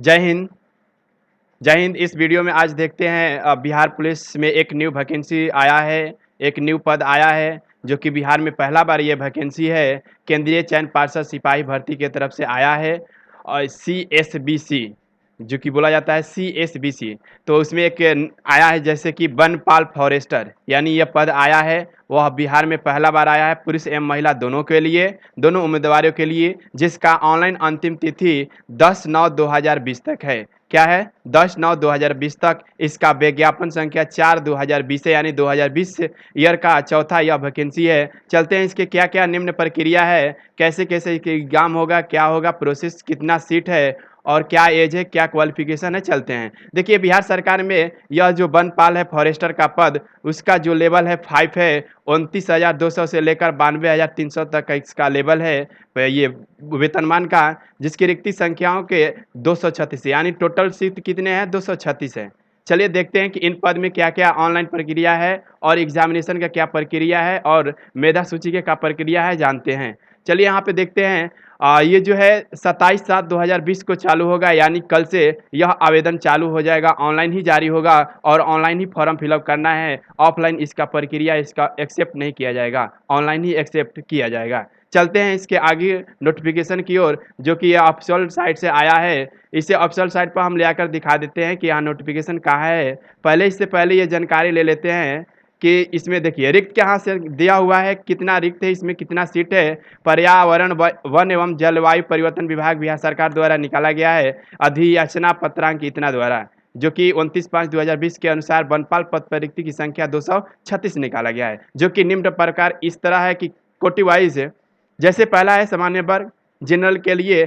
जय हिंद। जय हिंद। इस वीडियो में आज देखते हैं बिहार पुलिस में एक न्यू वैकेंसी आया है, एक न्यू पद आया है जो कि बिहार में पहला बार ये वैकेंसी है। केंद्रीय चयन पार्षद सिपाही भर्ती की तरफ से आया है और CSBC जो कि बोला जाता है CSBC। तो उसमें एक आया है जैसे कि वनपाल फॉरेस्टर, यानी यह पद आया है वह बिहार में पहला बार आया है, पुरुष एवं महिला दोनों के लिए, दोनों उम्मीदवारों के लिए, जिसका ऑनलाइन अंतिम तिथि 10/9/2020 तक है। क्या है? 10/9/2020 तक। इसका विज्ञापन संख्या 4/2020 है, यानी 2020 ईयर का चौथा यह वैकेंसी है। चलते हैं इसके क्या क्या निम्न प्रक्रिया है, कैसे कैसे एग्जाम होगा, क्या होगा प्रोसेस, कितना सीट है और क्या एज है, क्या क्वालिफिकेशन है। चलते हैं। देखिए, बिहार सरकार में यह जो वनपाल है फॉरेस्टर का पद, उसका जो लेवल है 5 है। 29,200 से लेकर 92,300 तक का इसका लेवल है ये वेतनमान का, जिसकी रिक्ति संख्याओं के 236 यानी टोटल सीट कितने हैं? 236 है। चलिए देखते हैं कि इन पद में क्या क्या ऑनलाइन प्रक्रिया है और एग्जामिनेशन का क्या प्रक्रिया है और मेधा सूची का क्या प्रक्रिया है, जानते हैं। चलिए यहाँ पे देखते हैं। ये जो है 27/7/2020 को चालू होगा, यानी कल से यह आवेदन चालू हो जाएगा। ऑनलाइन ही जारी होगा और ऑनलाइन ही फॉर्म फिलअप करना है। ऑफलाइन इसका प्रक्रिया इसका एक्सेप्ट नहीं किया जाएगा, ऑनलाइन ही एक्सेप्ट किया जाएगा। चलते हैं इसके आगे नोटिफिकेशन की ओर, जो कि ये ऑफिशियल साइट से आया है। इसे ऑफिशियल साइट पर हम ले आकर दिखा देते हैं कि यहाँ नोटिफिकेशन कहाँ है। इससे पहले ये जानकारी ले लेते हैं कि इसमें देखिए रिक्त कहाँ से दिया हुआ है, कितना रिक्त है, इसमें कितना सीट है। पर्यावरण वन एवं जलवायु परिवर्तन विभाग बिहार सरकार द्वारा निकाला गया है। अधियाचना पत्रांक इतना द्वारा, जो कि 29/5/2020 के अनुसार वनपाल पद पर रिक्ति की संख्या 236 निकाला गया है, जो कि निम्न प्रकार इस तरह है कि कोटि वाइज है। जैसे पहला है सामान्य वर्ग जनरल के लिए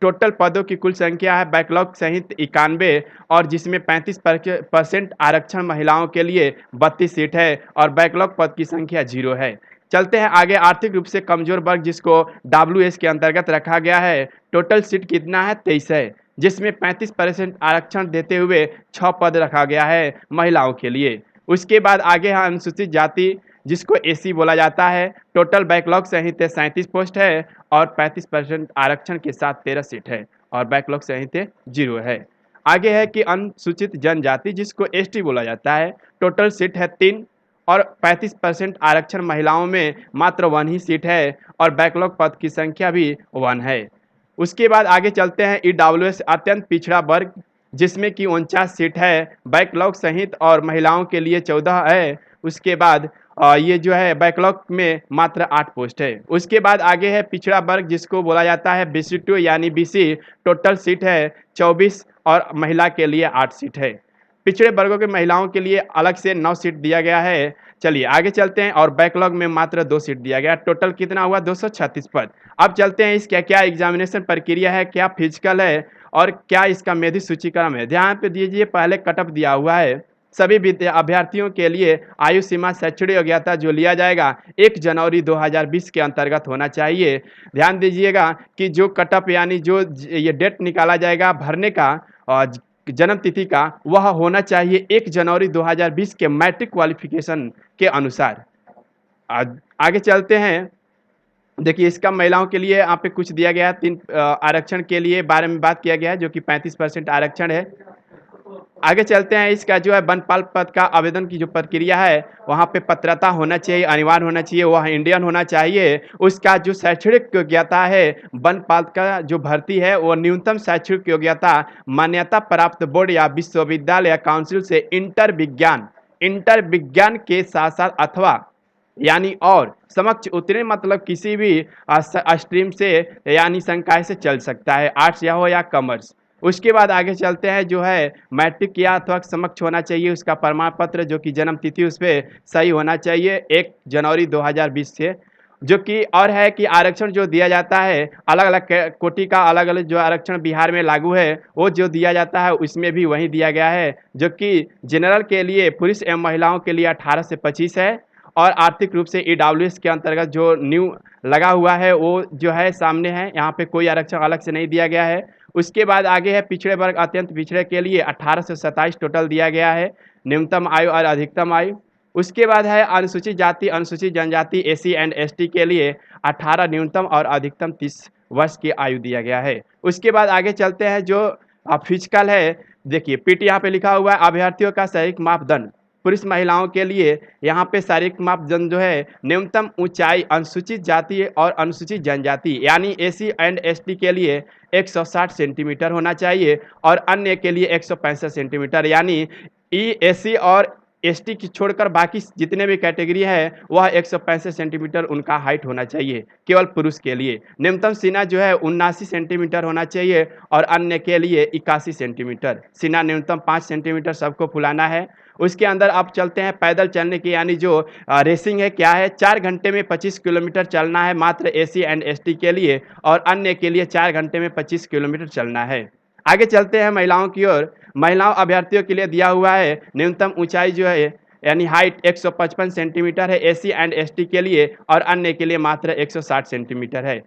टोटल पदों की कुल संख्या है बैकलॉग सहित 91, और जिसमें 35% आरक्षण महिलाओं के लिए 32 सीट है और बैकलॉग पद की संख्या 0 है। चलते हैं आगे। आर्थिक रूप से कमजोर वर्ग, जिसको WS के अंतर्गत रखा गया है, टोटल सीट कितना है? 23 है, जिसमें 35% आरक्षण देते हुए 6 पद रखा गया है महिलाओं के लिए। उसके बाद आगे है अनुसूचित जाति, जिसको AC बोला जाता है। टोटल बैकलॉग सहित 37 पोस्ट है और 35% आरक्षण के साथ 13 सीट है और बैकलॉग सहित 0 है। आगे है कि अनुसूचित जनजाति, जिसको ST बोला जाता है। टोटल सीट है 3 और 35% आरक्षण महिलाओं में मात्र 1 ही सीट है और बैकलॉग पद की संख्या भी 1 है। उसके बाद आगे चलते हैं EWS अत्यंत पिछड़ा वर्ग, जिसमें कि 49 सीट है बैकलॉग सहित और महिलाओं के लिए 14 है। उसके बाद ये जो है बैकलॉग में मात्र 8 पोस्ट है। उसके बाद आगे है पिछड़ा वर्ग, जिसको बोला जाता है BC2 यानी BC। टोटल सीट है 24 और महिला के लिए 8 सीट है। पिछड़े वर्गों के महिलाओं के लिए अलग से 9 सीट दिया गया है। चलिए आगे चलते हैं। और बैकलॉग में मात्र 2 सीट दिया गया। टोटल कितना हुआ? 236 पद। अब चलते हैं इसका क्या एग्जामिनेशन प्रक्रिया है, क्या फिजिकल है और क्या इसका मेधा सूचीक्रम है। ध्यान पे दीजिए, पहले कटअप दिया हुआ है। सभी अभ्यर्थियों के लिए आयु सीमा शैक्षणिक योग्यता जो लिया जाएगा 1 जनवरी 2020 के अंतर्गत होना चाहिए। ध्यान दीजिएगा कि जो कटअप यानी जो ये डेट निकाला जाएगा भरने का और जन्म तिथि का, वह होना चाहिए 1 जनवरी 2020 के मैट्रिक क्वालिफिकेशन के अनुसार। आगे चलते हैं। देखिए, इसका महिलाओं के लिए यहाँ पे कुछ दिया गया है। 3 आरक्षण के लिए बारे में बात किया गया है, जो कि 35% आरक्षण है। आगे चलते हैं। इसका जो है वनपाल पद का आवेदन की जो प्रक्रिया है, वहाँ पे पात्रता होना चाहिए, अनिवार्य होना चाहिए, वह इंडियन होना चाहिए। उसका जो शैक्षणिक योग्यता है, वनपाल का जो भर्ती है वो न्यूनतम शैक्षणिक योग्यता मान्यता प्राप्त बोर्ड या विश्वविद्यालय या काउंसिल से इंटर विज्ञान के साथ साथ अथवा यानी और समक्ष उतने, मतलब किसी भी स्ट्रीम से यानी संकाय से चल सकता है, आर्ट्स या हो या कॉमर्स। उसके बाद आगे चलते हैं। जो है मैट्रिक या अथवा समक्ष होना चाहिए उसका प्रमाण पत्र, जो कि जन्म तिथि उस पर सही होना चाहिए 1 जनवरी 2020 से। जो कि और है कि आरक्षण जो दिया जाता है, अलग अलग कोटि का अलग अलग जो आरक्षण बिहार में लागू है, वो जो दिया जाता है उसमें भी वही दिया गया है। जो कि जनरल के लिए पुरुष एवं महिलाओं के लिए 18 से 25 है और आर्थिक रूप से EWS के अंतर्गत जो न्यू लगा हुआ है वो जो है सामने है। यहाँ पे कोई आरक्षण अलग से नहीं दिया गया है। उसके बाद आगे है पिछड़े वर्ग अत्यंत पिछड़े के लिए 18 से 27 टोटल दिया गया है, न्यूनतम आयु और अधिकतम आयु। उसके बाद है अनुसूचित जाति अनुसूचित जनजाति SC एंड ST के लिए 18 न्यूनतम और अधिकतम 30 वर्ष की आयु दिया गया है। उसके बाद आगे चलते हैं। जो फिजिकल है, देखिए पीटी यहाँ पे लिखा हुआ है अभ्यर्थियों का शारीरिक मापदंड। पुरुष महिलाओं के लिए यहाँ पे शारीरिक मापदंड जो है न्यूनतम ऊंचाई अनुसूचित जाति और अनुसूचित जनजाति यानी एसी एंड एसटी के लिए 160 सेंटीमीटर होना चाहिए और अन्य के लिए 165 सेंटीमीटर यानी एसी और एसटी की छोड़कर बाकी जितने भी कैटेगरी है वह 165 सेंटीमीटर उनका हाइट होना चाहिए केवल पुरुष के लिए। न्यूनतम सीना जो है 79 सेंटीमीटर होना चाहिए और अन्य के लिए 81 सेंटीमीटर। सीना न्यूनतम 5 सेंटीमीटर सबको फुलाना है। उसके अंदर आप चलते हैं पैदल चलने की यानी जो रेसिंग है क्या है 4 घंटे में 25 किलोमीटर चलना है मात्र एसी एंड एसटी के लिए और अन्य के लिए 4 घंटे में 25 किलोमीटर चलना है। आगे चलते हैं महिलाओं की ओर। महिलाओं अभ्यर्थियों के लिए दिया हुआ है न्यूनतम ऊंचाई जो है यानी हाइट 155 सेंटीमीटर है एसी एंड एसटी के लिए और अन्य के लिए मात्र 160 सेंटीमीटर है।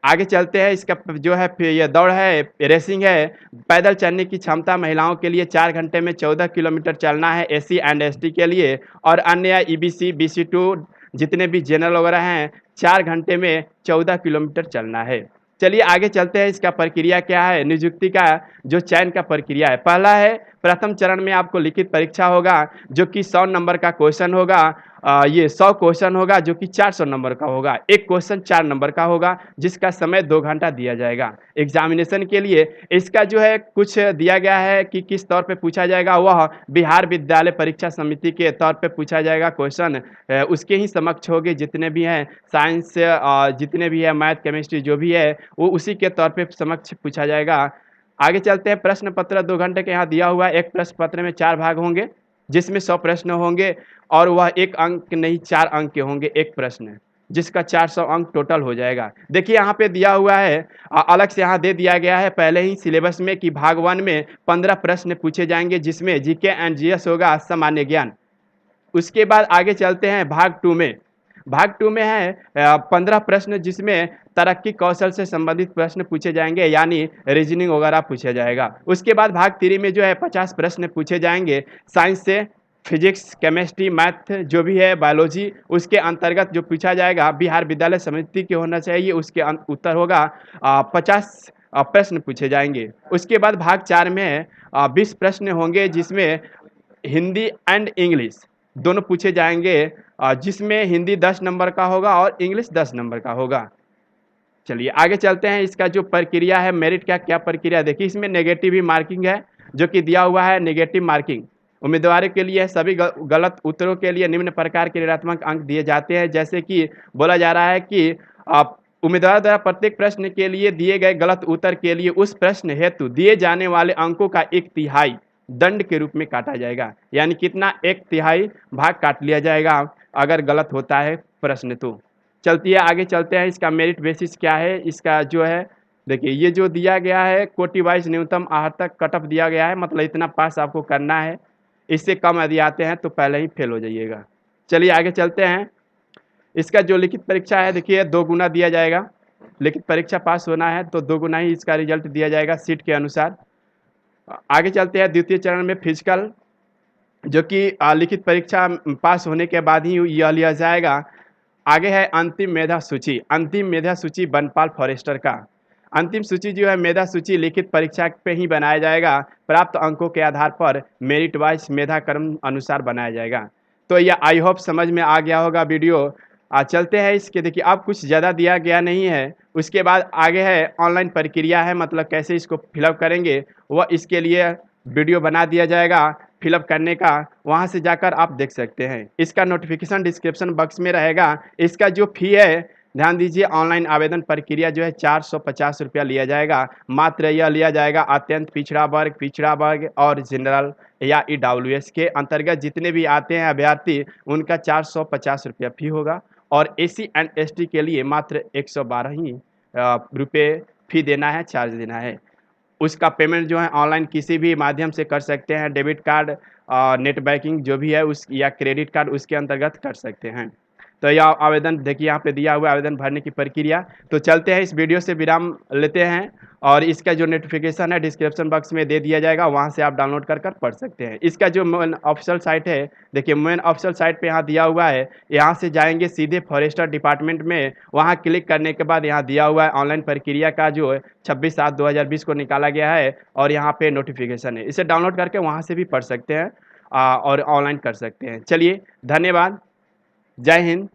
आगे चलते हैं इसका जो है ये दौड़ है रेसिंग है। पैदल चलने की क्षमता महिलाओं के लिए 4 घंटे में 14 किलोमीटर चलना है एसी एंड एसटी के लिए और अन्य ईबीसी बीसी2 जितने भी जनरल वगैरह हैं 4 घंटे में 14 किलोमीटर चलना है। चलिए आगे चलते हैं इसका प्रक्रिया क्या है नियुक्ति का जो चयन का प्रक्रिया है। पहला है प्रथम चरण में आपको लिखित परीक्षा होगा जो कि 100 नंबर का क्वेश्चन होगा। ये 100 क्वेश्चन होगा जो कि 400 नंबर का होगा। एक क्वेश्चन 4 नंबर का होगा जिसका समय 2 घंटा दिया जाएगा एग्जामिनेशन के लिए। इसका जो है कुछ दिया गया है कि किस तौर पे पूछा जाएगा वह बिहार विद्यालय परीक्षा समिति के तौर पे पूछा जाएगा क्वेश्चन। उसके ही समक्ष होंगे जितने भी हैं साइंस जितने भी है मैथ केमिस्ट्री जो भी है वो उसी के तौर पे समक्ष पूछा जाएगा। आगे चलते हैं प्रश्न पत्र 2 घंटे के यहाँ दिया हुआ है। एक प्रश्न पत्र में 4 भाग होंगे जिसमें 100 प्रश्न होंगे और वह 1 अंक नहीं 4 अंक के होंगे एक प्रश्न जिसका 400 अंक टोटल हो जाएगा। देखिए यहाँ पे दिया हुआ है अलग से यहाँ दे दिया गया है पहले ही सिलेबस में कि भाग 1 में 15 प्रश्न पूछे जाएंगे जिसमें जीके एंड जीएस होगा सामान्य ज्ञान। उसके बाद आगे चलते हैं भाग 2 में। भाग 2 में है 15 प्रश्न जिसमें तरक्की कौशल से संबंधित प्रश्न पूछे जाएंगे यानी रीजनिंग वगैरह पूछा जाएगा। उसके बाद भाग 3 में जो है 50 प्रश्न पूछे जाएंगे साइंस से फिजिक्स केमिस्ट्री मैथ जो भी है बायोलॉजी उसके अंतर्गत जो पूछा जाएगा बिहार विद्यालय समिति के होना चाहिए उसके उत्तर होगा 50 प्रश्न पूछे जाएंगे। उसके बाद भाग 4 में 20 प्रश्न होंगे जिसमें हिंदी एंड इंग्लिश दोनों पूछे जाएंगे जिसमें हिंदी 10 नंबर का होगा और इंग्लिश 10 नंबर का होगा। चलिए आगे चलते हैं इसका जो प्रक्रिया है मेरिट का क्या प्रक्रिया देखिए इसमें नेगेटिव ही मार्किंग है जो कि दिया हुआ है नेगेटिव मार्किंग उम्मीदवारों के लिए सभी गलत उत्तरों के लिए निम्न प्रकार के ऋणात्मक अंक दिए जाते हैं। जैसे कि बोला जा रहा है कि उम्मीदवार द्वारा प्रत्येक प्रश्न के लिए दिए गए गलत उत्तर के लिए उस प्रश्न हेतु दिए जाने वाले अंकों का 1/3 दंड के रूप में काटा जाएगा यानी कितना 1/3 भाग काट लिया जाएगा अगर गलत होता है प्रश्न तो। चलती है आगे चलते हैं इसका मेरिट बेसिस क्या है इसका जो है देखिए ये जो दिया गया है कोटि वाइज न्यूनतम आहर्तक कट ऑफ दिया गया है मतलब इतना पास आपको करना है। इससे कम यदि आते हैं तो पहले ही फेल हो जाइएगा। चलिए आगे चलते हैं इसका जो लिखित परीक्षा है देखिए 2 गुना दिया जाएगा। लिखित परीक्षा पास होना है तो 2 गुना ही इसका रिजल्ट दिया जाएगा सीट के अनुसार। आगे चलते हैं द्वितीय चरण में फिजिकल जो कि लिखित परीक्षा पास होने के बाद ही यह लिया जाएगा। आगे है अंतिम मेधा सूची। अंतिम मेधा सूची बनपाल फॉरेस्टर का अंतिम सूची जो है मेधा सूची लिखित परीक्षा पे ही बनाया जाएगा। प्राप्त अंकों के आधार पर मेरिट वाइज मेधा क्रम अनुसार बनाया जाएगा। तो यह आई होप समझ में आ गया होगा वीडियो। चलते हैं इसके देखिए अब कुछ ज़्यादा दिया गया नहीं है। उसके बाद आगे है ऑनलाइन प्रक्रिया है मतलब कैसे इसको फिलअप करेंगे वह इसके लिए वीडियो बना दिया जाएगा फिलअप करने का वहां से जाकर आप देख सकते हैं। इसका नोटिफिकेशन डिस्क्रिप्शन बॉक्स में रहेगा। इसका जो फी है ध्यान दीजिए ऑनलाइन आवेदन प्रक्रिया जो है 450 रुपया लिया जाएगा। मात्र यह लिया जाएगा अत्यंत पिछड़ा वर्ग और जनरल या EWS के अंतर्गत जितने भी आते हैं अभ्यर्थी उनका 450 रुपया फी होगा और एसी एंड एसटी के लिए मात्र 112 ही रुपये फी देना है चार्ज देना है। उसका पेमेंट जो है ऑनलाइन किसी भी माध्यम से कर सकते हैं डेबिट कार्ड नेट बैंकिंग जो भी है उस या क्रेडिट कार्ड उसके अंतर्गत कर सकते हैं। तो यह आवेदन देखिए यहाँ पे दिया हुआ है आवेदन भरने की प्रक्रिया। तो चलते हैं, इस वीडियो से विराम लेते हैं और इसका जो नोटिफिकेशन है डिस्क्रिप्शन बॉक्स में दे दिया जाएगा, वहाँ से आप डाउनलोड कर पढ़ सकते हैं। इसका जो मेन ऑफिशियल साइट है, देखिए मेन ऑफिशियल साइट पे यहाँ दिया हुआ है, यहाँ से जाएंगे सीधे फॉरेस्टर डिपार्टमेंट में, वहाँ क्लिक करने के बाद यहाँ दिया हुआ है ऑनलाइन प्रक्रिया का जो 26/7/2020 को निकाला गया है और यहाँ पे नोटिफिकेशन है। इसे डाउनलोड करके वहाँ से भी पढ़ सकते हैं और ऑनलाइन कर सकते हैं। चलिए, धन्यवाद। जय हिंद।